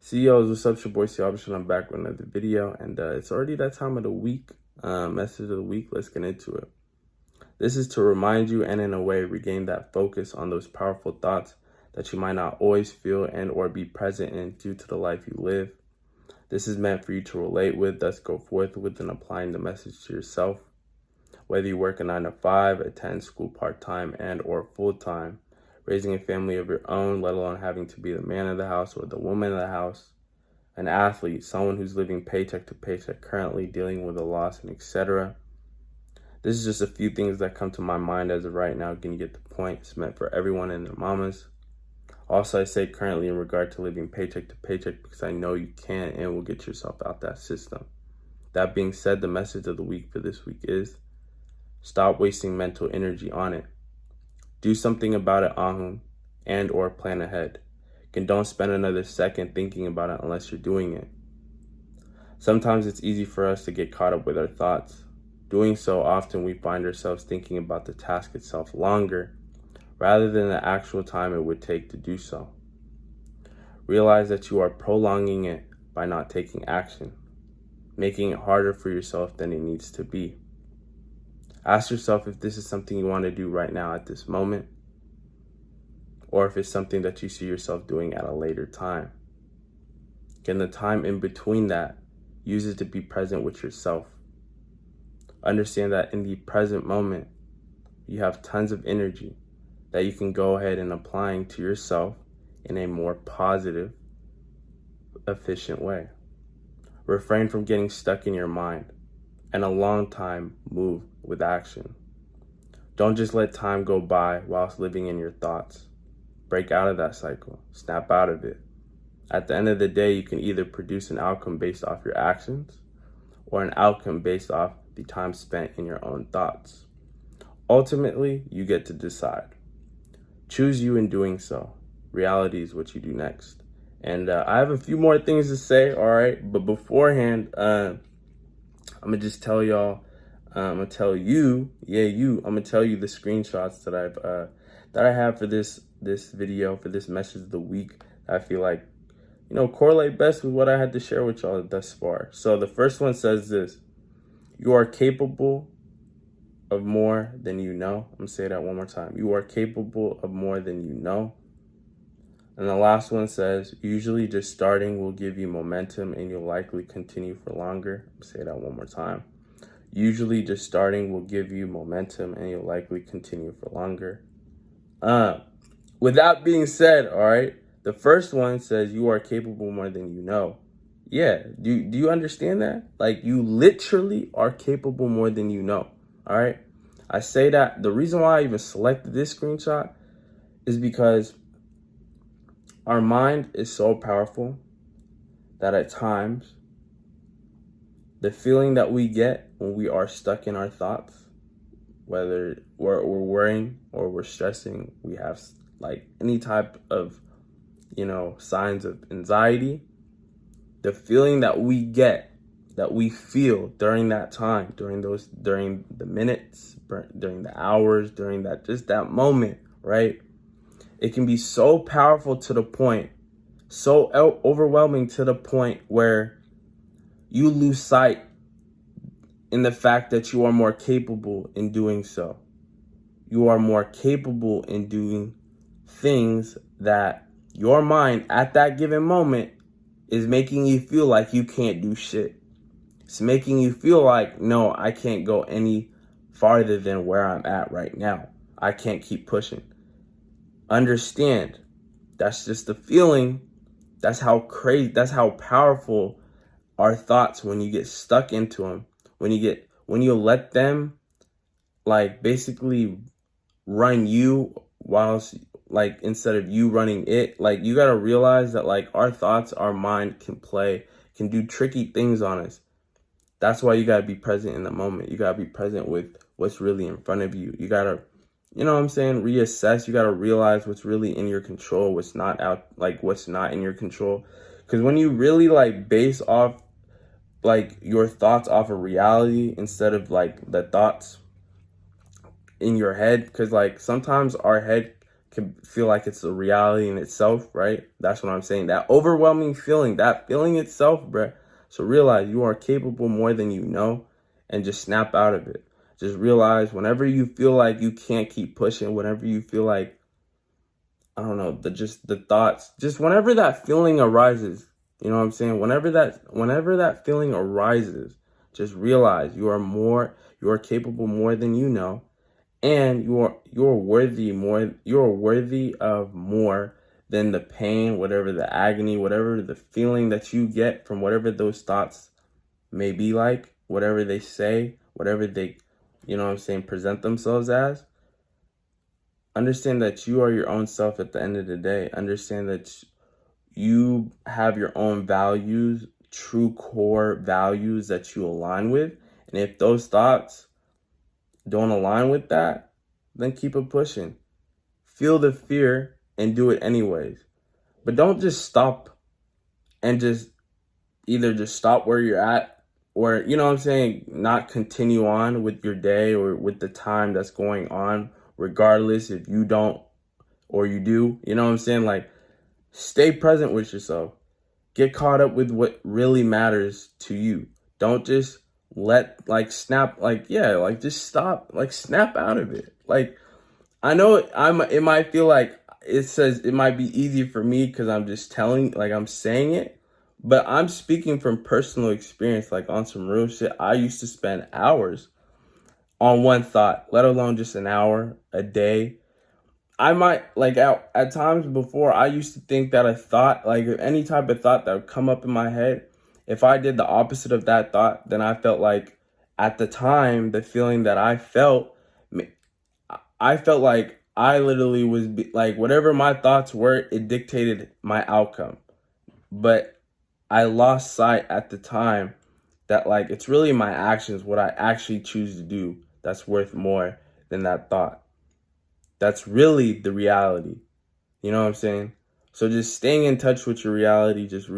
CEOs, what's up? It's your boy CEOs, and I'm back with another video, and it's already that time of the week. Message of the week. Let's get into it. This is to remind you and in a way regain that focus on those powerful thoughts that you might not always feel and or be present in due to the life you live. This is meant for you to relate with, thus go forth with and applying the message to yourself. Whether you work a 9 to 5, attend school part-time and or full-time, raising a family of your own, let alone having to be the man of the house or the woman of the house, an athlete, someone who's living paycheck to paycheck, currently dealing with a loss, and etc. This is just a few things that come to my mind as of right now. Can you get the point? It's meant for everyone and their mamas. Also, I say currently in regard to living paycheck to paycheck because I know you can and will get yourself out that system. That being said, the message of the week for this week is stop wasting mental energy on it. Do something about it, Ahun, and or plan ahead. And don't spend another second thinking about it unless you're doing it. Sometimes it's easy for us to get caught up with our thoughts. Doing so, often we find ourselves thinking about the task itself longer rather than the actual time it would take to do so. Realize that you are prolonging it by not taking action, making it harder for yourself than it needs to be. Ask yourself if this is something you want to do right now at this moment, or if it's something that you see yourself doing at a later time. In the time in between that, use it to be present with yourself. Understand that in the present moment, you have tons of energy that you can go ahead and applying to yourself in a more positive, efficient way. Refrain from getting stuck in your mind, and a long time move with action. Don't just let time go by whilst living in your thoughts. Break out of that cycle. Snap out of it. At the end of the day, you can either produce an outcome based off your actions or an outcome based off the time spent in your own thoughts. Ultimately, you get to decide. Choose you in doing so. Reality is what you do next. And I have a few more things to say, all right? But beforehand, I'm going to just tell y'all, I'm going to tell you the screenshots that I have for this video, for this message of the week. I feel like, correlate best with what I had to share with y'all thus far. So the first one says this: you are capable of more than you know. I'm going to say that one more time. You are capable of more than you know. And the last one says, usually just starting will give you momentum and you'll likely continue for longer. I'm going to say that one more time. Usually just starting will give you momentum and you'll likely continue for longer. With that being said, all right, the first one says you are capable more than you know. Yeah, do you understand that? Like, you literally are capable more than you know, all right? I say that the reason why I even selected this screenshot is because our mind is so powerful that at times the feeling that we get when we are stuck in our thoughts, whether we're worrying or we're stressing, we have like any type of, signs of anxiety, the feeling that we get, that we feel during that time, during the minutes, during the hours, during that moment, right? It can be so powerful to the point, so overwhelming to the point where you lose sight in the fact that you are more capable in doing so. You are more capable in doing things that your mind at that given moment is making you feel like you can't do shit. It's making you feel like, no, I can't go any farther than where I'm at right now. I can't keep pushing. Understand, that's just the feeling. That's how crazy, that's how powerful our thoughts, when you get stuck into them, when you let them like basically run you whilst like instead of you running it. Like, you got to realize that like our thoughts, our mind can do tricky things on us. That's why you got to be present in the moment. You got to be present with what's really in front of you. You got to, reassess. You got to realize what's really in your control, what's not in your control. Because when you really like base off like your thoughts off of reality instead of like the thoughts in your head, because like sometimes our head can feel like it's a reality in itself, right? That's what I'm saying. That overwhelming feeling, that feeling itself, bruh. So realize you are capable more than you know, and just snap out of it. Just realize whenever you feel like you can't keep pushing, whenever you feel like, I don't know, the thoughts, just whenever that feeling arises, you know what I'm saying? Whenever that feeling arises, just realize you are capable more than you know, and you're worthy of more than the pain, whatever the agony, whatever the feeling that you get from whatever those thoughts may be like, whatever they say, whatever they, you know what I'm saying, present themselves as. Understand that you are your own self at the end of the day. Understand that you have your own values, true core values that you align with. And if those thoughts don't align with that, then keep it pushing. Feel the fear and do it anyways. But don't just stop and just either just stop where you're at, or, you know what I'm saying, not continue on with your day or with the time that's going on, regardless if you don't or you do. You know what I'm saying? Like, stay present with yourself. Get caught up with what really matters to you. Don't just just stop, snap out of it. Like, I know it might feel like it might be easy for me because I'm just I'm saying it, but I'm speaking from personal experience, like on some real shit. I used to spend hours on one thought, let alone just an hour a day. I might at times before, I used to think that a thought, like any type of thought that would come up in my head, if I did the opposite of that thought, then I felt like at the time, the feeling that I felt like I literally like whatever my thoughts were, it dictated my outcome. But I lost sight at the time that like it's really my actions, what I actually choose to do, that's worth more than that thought. That's really the reality. You know what I'm saying? So just staying in touch with your reality, just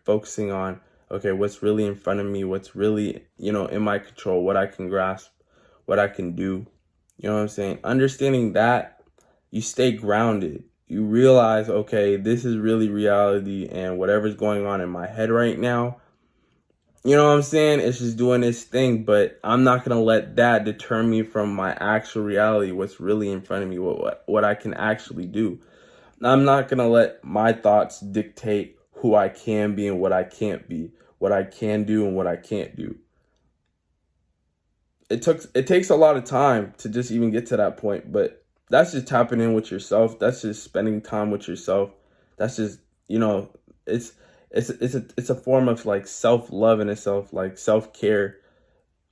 focusing on, okay, what's really in front of me, what's really, in my control, what I can grasp, what I can do. You know what I'm saying? Understanding that, you stay grounded. You realize, okay, this is really reality, and whatever's going on in my head right now, you know what I'm saying? It's just doing this thing, but I'm not going to let that deter me from my actual reality, what's really in front of me, what I can actually do. I'm not going to let my thoughts dictate who I can be and what I can't be, what I can do and what I can't do. It takes a lot of time to just even get to that point, but that's just tapping in with yourself. That's just spending time with yourself. That's just, it's it's a form of like self-love in itself, like self-care.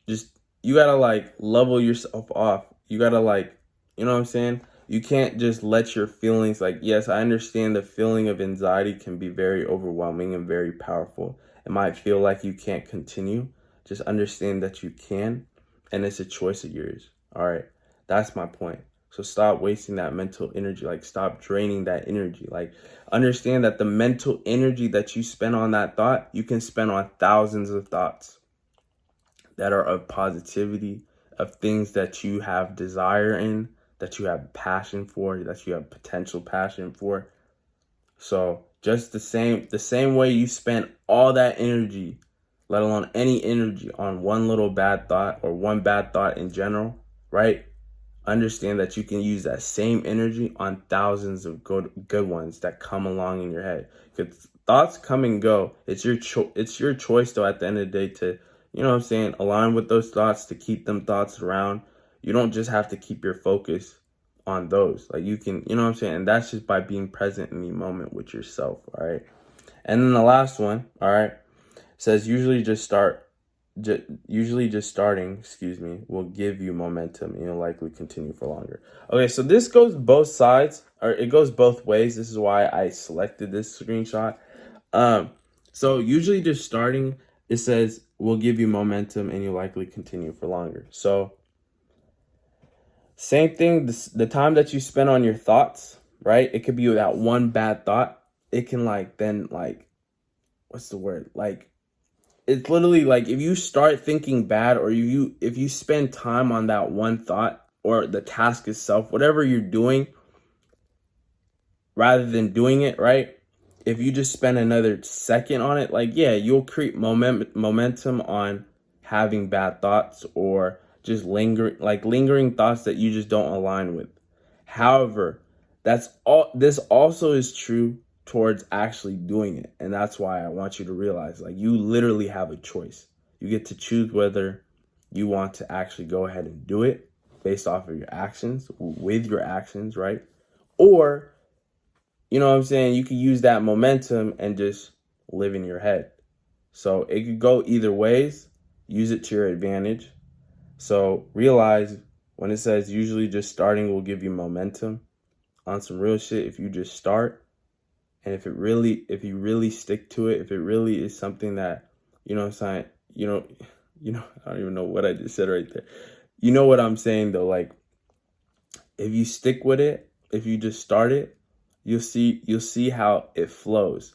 Just, you gotta level yourself off. You gotta you know what I'm saying? You can't just let your feelings, yes, I understand the feeling of anxiety can be very overwhelming and very powerful. It might feel like you can't continue. Just understand that you can, and it's a choice of yours. All right. That's my point. So stop wasting that mental energy. Stop draining that energy. Understand that the mental energy that you spend on that thought, you can spend on thousands of thoughts that are of positivity, of things that you have desire in, that you have passion for, that you have potential passion for. So just the same way you spend all that energy, let alone any energy, on one little bad thought or one bad thought in general, right? Understand that you can use that same energy on thousands of good ones that come along in your head. Because thoughts come and go. It's your choice though at the end of the day to, you know what I'm saying, align with those thoughts, to keep them thoughts around. You don't just have to keep your focus on those. You can, you know what I'm saying? And that's just by being present in the moment with yourself, all right? And then the last one, all right, says usually just starting, will give you momentum, and you'll likely continue for longer. Okay, so this goes both sides, or it goes both ways. This is why I selected this screenshot. So usually just starting, it says will give you momentum and you'll likely continue for longer. So same thing, the time that you spend on your thoughts, right? It could be that one bad thought. It can what's the word? It's literally if you start thinking bad, or if you spend time on that one thought or the task itself, whatever you're doing, rather than doing it, right? If you just spend another second on it, like, yeah, you'll create momentum on having bad thoughts or just lingering thoughts that you just don't align with. However, this also is true towards actually doing it. And that's why I want you to realize, like, you literally have a choice. You get to choose whether you want to actually go ahead and do it based off of your actions, with your actions, right? Or, you know what I'm saying, you could use that momentum and just live in your head. So it could go either ways. Use it to your advantage. So realize when it says usually just starting will give you momentum, on some real shit, if you just start and if you really stick to it, if it really is something that, you know what I'm saying, I don't even know what I just said right there. You know what I'm saying though, like, if you stick with it, if you just start it, you'll see how it flows.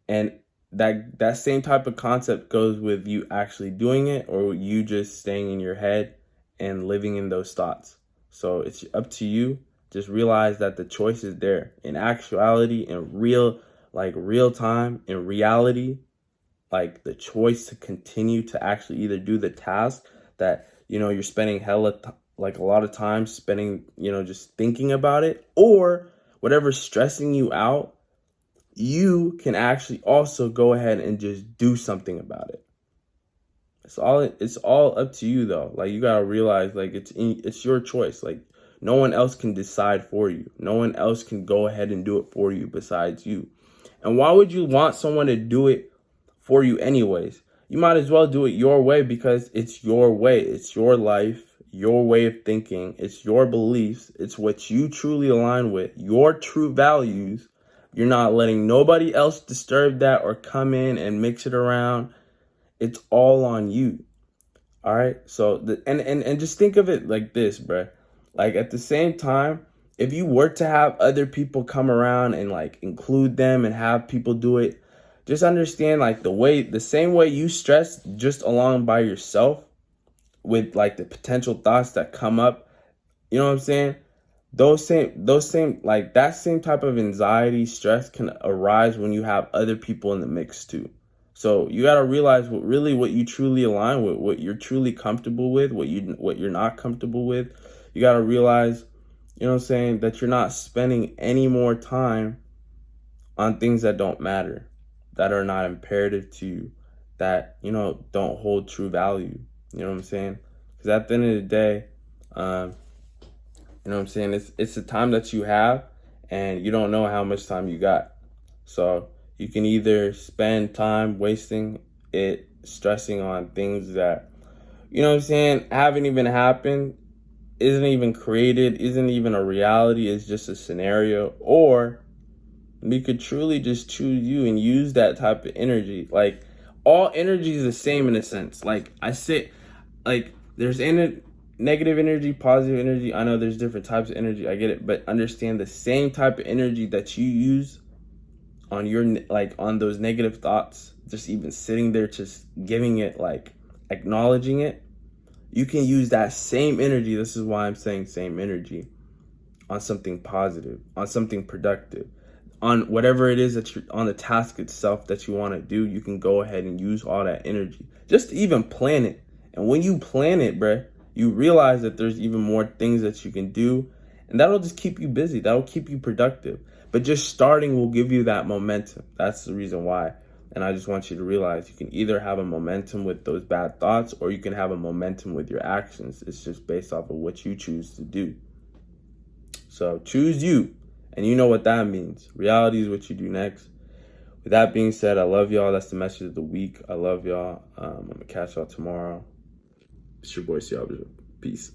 And that same type of concept goes with you actually doing it or you just staying in your head and living in those thoughts. So it's up to you. Just realize that the choice is there. In actuality, in real time, in reality, like, the choice to continue to actually either do the task that, you're spending like a lot of time spending, just thinking about it, or whatever's stressing you out, you can actually also go ahead and just do something about it. It's all up to you though. Like, you gotta realize, like, it's your choice. Like, no one else can decide for you. No one else can go ahead and do it for you besides you. And why would you want someone to do it for you anyways? You might as well do it your way, because it's your way. It's your life, your way of thinking. It's your beliefs. It's what you truly align with, your true values. You're not letting nobody else disturb that or come in and mix it around. It's all on you. All right. So and just think of it like this, bruh. Like, at the same time, if you were to have other people come around and, like, include them and have people do it, just understand, like, the same way you stress just along by yourself with, like, the potential thoughts that come up, you know what I'm saying? Like, that same type of anxiety, stress can arise when you have other people in the mix too. So you got to realize what you truly align with, what you're truly comfortable with, what you're not comfortable with. You got to realize, you know what I'm saying, that you're not spending any more time on things that don't matter, that are not imperative to you, that, don't hold true value. You know what I'm saying? Because at the end of the day, you know what I'm saying, it's the time that you have, and you don't know how much time you got. So you can either spend time wasting it stressing on things that, you know what I'm saying, haven't even happened, isn't even created, isn't even a reality, it's just a scenario. Or we could truly just choose you and use that type of energy. Like, all energy is the same in a sense. Like, I say, like, there's negative energy, positive energy. I know there's different types of energy, I get it, but understand the same type of energy that you use on on those negative thoughts, just even sitting there, just giving it, like, acknowledging it, you can use that same energy. This is why I'm saying same energy, on something positive, on something productive, on whatever it is that you're on, the task itself that you want to do. You can go ahead and use all that energy just to even plan it. And when you plan it, bruh, you realize that there's even more things that you can do, and that'll just keep you busy. That'll keep you productive. But just starting will give you that momentum. That's the reason why. And I just want you to realize you can either have a momentum with those bad thoughts, or you can have a momentum with your actions. It's just based off of what you choose to do. So choose you, and you know what that means. Reality is what you do next. With that being said, I love y'all. That's the message of the week. I love y'all. I'm going to catch y'all tomorrow. It's your boy, Siabra. Peace.